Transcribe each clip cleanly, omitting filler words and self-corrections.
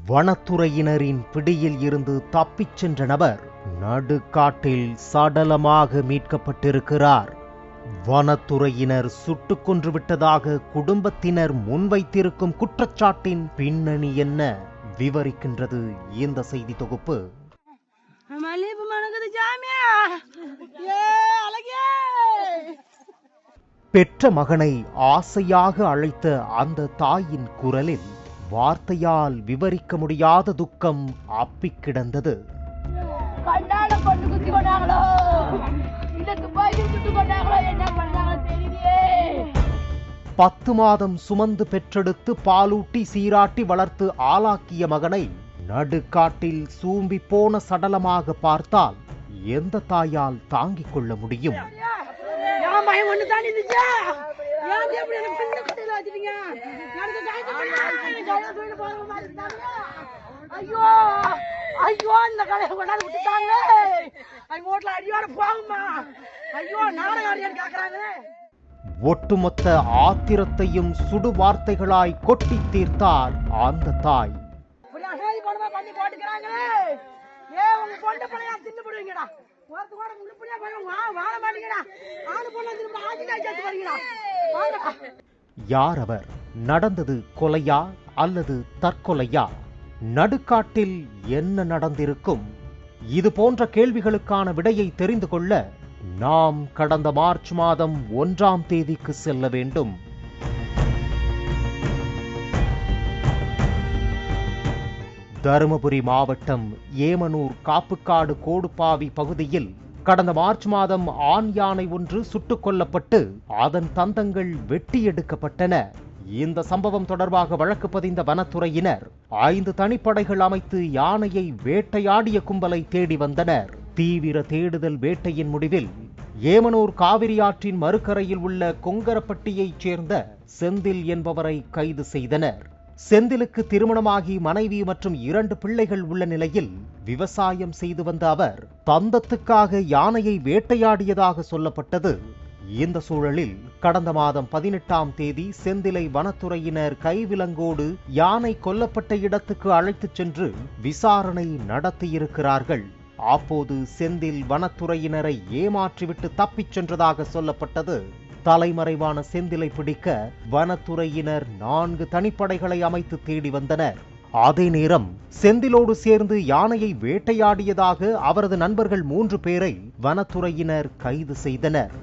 வனத்துறையினரின் பிடியில் இருந்து தப்பிச் சென்ற நபர் நடுக்காட்டில் சடலமாக மீட்கப்பட்டிருக்கிறார். வனத்துறையினர் சுட்டுக் கொன்று விட்டதாக குடும்பத்தினர் முன்வைத்திருக்கும் குற்றச்சாட்டின் பின்னணி என்ன விவரிக்கின்றது இந்த செய்தி தொகுப்பு. பெற்ற மகனை ஆசையாக அழைத்த அந்த தாயின் குரலில் வார்த்தையால் விவரிக்க முடியாத துக்கம் அப்பிக் கிடந்தது. 10 மாதம் சுமந்து பெற்றெடுத்து பாலூட்டி சீராட்டி வளர்த்து ஆளாக்கிய மகனை நடுக்காட்டில் சூம்பி போன சடலமாக பார்த்தால் எந்த தாயால் தாங்கிக் கொள்ள முடியும்? ஒட்டுமொத்த ஆத்திரத்தையும் சுடு வார்த்தைகளாய் கொட்டி தீர்த்தார் அந்த தாய். யார் அவர்? நடந்தது கொலையா அல்லது தற்கொலையா? நடுக்காட்டில் என்ன நடந்திருக்கும்? இது போன்ற கேள்விகளுக்கான விடையை தெரிந்து கொள்ள நாம் கடந்த மார்ச் மாதம் 1ஆம் தேதிக்கு செல்ல வேண்டும். தருமபுரி மாவட்டம் ஏமனூர் காப்புக்காடு கோடுபாவி பகுதியில் கடந்த மார்ச் மாதம் ஆண் யானை ஒன்று சுட்டுக் கொல்லப்பட்டு அதன் தந்தங்கள் வெட்டி எடுக்கப்பட்டன. இந்த சம்பவம் தொடர்பாக வழக்கு பதிந்த வனத்துறையினர் 5 தனிப்படைகள் அமைத்து யானையை வேட்டையாடிய கும்பலை தேடி வந்தனர். தீவிர தேடுதல் வேட்டையின் முடிவில் ஏமனூர் காவிரி ஆற்றின் மறுகரையில் உள்ள கொங்கரப்பட்டியைச் சேர்ந்த செந்தில் என்பவரை கைது செய்தனர். செந்திலுக்கு திருமணமாகி மனைவி மற்றும் 2 பிள்ளைகள் உள்ள நிலையில் விவசாயம் செய்து வந்த அவர் தந்தத்துக்காக யானையை வேட்டையாடியதாக சொல்லப்பட்டது. இந்த சூழலில் கடந்த மாதம் 18ஆம் தேதி செந்திலை வனத்துறையினர் கைவிலங்கோடு யானை கொல்லப்பட்ட இடத்துக்கு அழைத்துச் சென்று விசாரணை நடத்தியிருக்கிறார்கள். அப்போது செந்தில் வனத்துறையினரை ஏமாற்றிவிட்டு தப்பிச் சென்றதாக சொல்லப்பட்டது. தலைமறைவான செந்திலை பிடிக்க வனத்துறையினர் 4 தனிப்படைகளை அமைத்து தேடி வந்தனர். அதே நேரம் செந்திலோடு சேர்ந்து யானையை வேட்டையாடியதாக அவரது நண்பர்கள் 3 பேரை வனத்துறையினர் கைது செய்தனர்.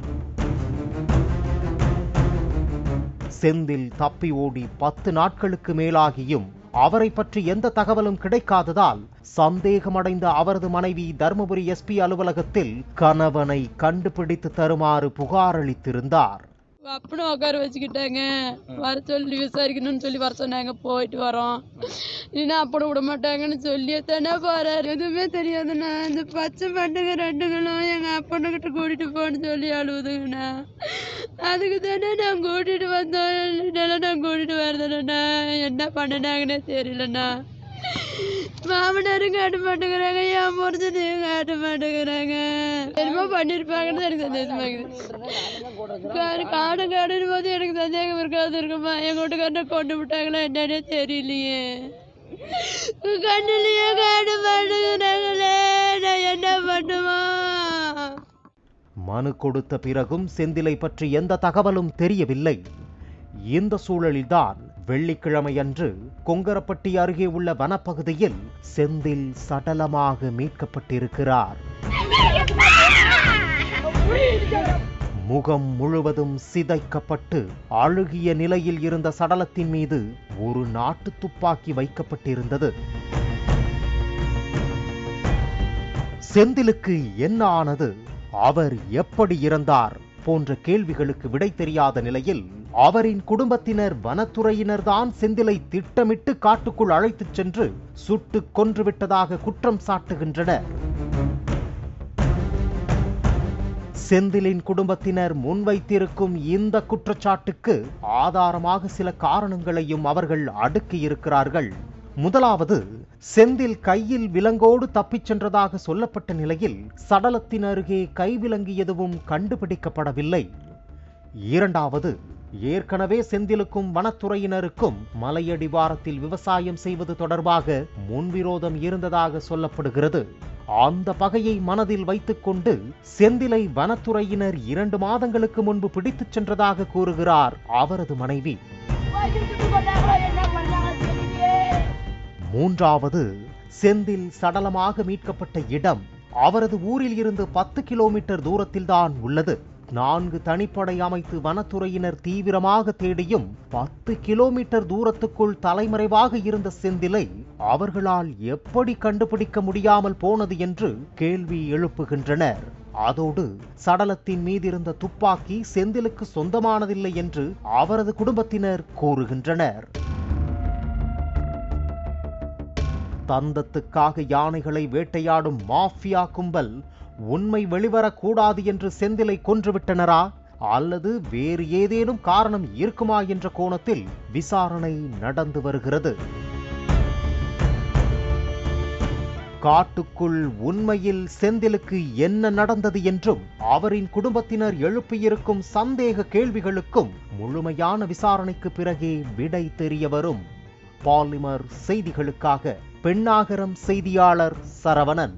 செந்தில் தப்பி ஓடி 10 நாட்களுக்கு மேலாகியும் அவரை பற்றி எந்த தகவலும் கிடைக்காததால் சந்தேகமடைந்த அவரது மனைவி தருமபுரி எஸ்பி அலுவலகத்தில் கணவனை கண்டுபிடித்து தருமாறு புகார் அளித்திருந்தார். அப்பனும் உட்கார வச்சுக்கிட்டாங்க, வர சொல்லி விசாரிக்கணும்னு சொல்லி வர சொன்னாங்க. போயிட்டு வரோம், இல்லைன்னா அப்பட விட மாட்டாங்கன்னு சொல்லி தானே போறாரு. எதுவுமே தெரியாதுண்ணா. இந்த பச்சை பண்டுங்க 2ங்களும் எங்க அப்பனுக்கிட்ட கூட்டிட்டு போன்னு சொல்லி அழுவுதுங்கண்ணா. அதுக்கு தானே நான் கூட்டிட்டு வந்தோம். நான் கூட்டிட்டு வரதுண்ணா. என்ன பண்ணினாங்கன்னே தெரியலண்ணா. மாமனாரும் காட்ட மாட்டேங்கிறாங்க, என் பொறுத்தனையும் காட்ட மாட்டேங்கிறாங்க. என்னமோ பண்ணிருப்பாங்கன்னு எனக்கு சந்தேகமாக்குது. காடுன்னு போது எனக்கு சந்தேகம் இருக்காது இருக்குமா? என் வீட்டுக்காரனை கொண்டு விட்டாங்களா என்னன்னே தெரியலையே. கண்ணுலயே காட்ட மாட்டேங்கிறாங்களே, நான் என்ன பண்ணுவேன்? மனு கொடுத்த பிறகும் செந்திலை பற்றி எந்த தகவலும் தெரியவில்லை. இந்த சூழலில்தான் வெள்ளிக்கிழமை அன்று கொங்கரப்பட்டி அருகே உள்ள வனப்பகுதியில் செந்தில் சடலமாக மீட்கப்பட்டிருக்கிறார். முகம் முழுவதும் சிதைக்கப்பட்டு அழுகிய நிலையில் இருந்த சடலத்தின் மீது ஒரு நாட்டு துப்பாக்கி வைக்கப்பட்டிருந்தது. செந்திலுக்கு என்ன ஆனது, அவர் எப்படி இறந்தார் போன்ற கேள்விகளுக்கு விடை தெரியாத நிலையில் அவரின் குடும்பத்தினர் வனத்துறையினர் தான் செந்திலை திட்டமிட்டு காட்டுக்குள் அழைத்துச் சென்று சுட்டு கொன்றுவிட்டதாக குற்றம் சாட்டுகின்றனர். செந்திலின் குடும்பத்தினர் முன்வைத்திருக்கும் இந்த குற்றச்சாட்டுக்கு ஆதாரமாக சில காரணங்களையும் அவர்கள் அடுக்கியிருக்கிறார்கள். முதலாவது, செந்தில் கையில் விலங்கோடு தப்பிச் சென்றதாக சொல்லப்பட்ட நிலையில் சடலத்தின் அருகே கைவிலங்கு எதுவும் கண்டுபிடிக்கப்படவில்லை. இரண்டாவது, ஏற்கனவே செந்திலுக்கும் வனத்துறையினருக்கும் மலையடிவாரத்தில் விவசாயம் செய்வது தொடர்பாக முன்விரோதம் இருந்ததாக சொல்லப்படுகிறது. அந்த பகையை மனதில் வைத்துக் கொண்டு செந்திலை வனத்துறையினர் 2 மாதங்களுக்கு முன்பு பிடித்துச் சென்றதாக கூறுகிறார் அவரது மனைவி. மூன்றாவது, செந்தில் சடலமாக மீட்கப்பட்ட இடம் அவரது ஊரில் இருந்து 10 கிலோமீட்டர் தூரத்தில்தான் உள்ளது. 4 தனிப்படை அமைத்து வனத்துறையினர் தீவிரமாக தேடியும் 10 கிலோமீட்டர் தூரத்துக்குள் தலைமறைவாக இருந்த செந்திலை அவர்களால் எப்படி கண்டுபிடிக்க முடியாமல் போனது என்று கேள்வி எழுப்புகின்றனர். அதோடு சடலத்தின் மீதிருந்த துப்பாக்கி செந்திலுக்கு சொந்தமானதில்லை என்று அவரது குடும்பத்தினர் கூறுகின்றனர். தந்தத்துக்காக யானைகளை வேட்டையாடும் மாஃபியா கும்பல் உண்மை வெளிவரக்கூடாது என்று செந்திலை கொன்றுவிட்டனரா அல்லது வேறு ஏதேனும் காரணம் இருக்குமா என்ற கோணத்தில் விசாரணை நடந்து வருகிறது. காட்டுக்குள் உண்மையில் செந்திலுக்கு என்ன நடந்தது என்றும் அவரின் குடும்பத்தினர் எழுப்பியிருக்கும் சந்தேக கேள்விகளுக்கும் முழுமையான விசாரணைக்கு பிறகே விடை தெரிய வரும். பாலிமர் செய்திகளுக்காக பெண்ணாகரம் செய்தியாளர் சரவணன்.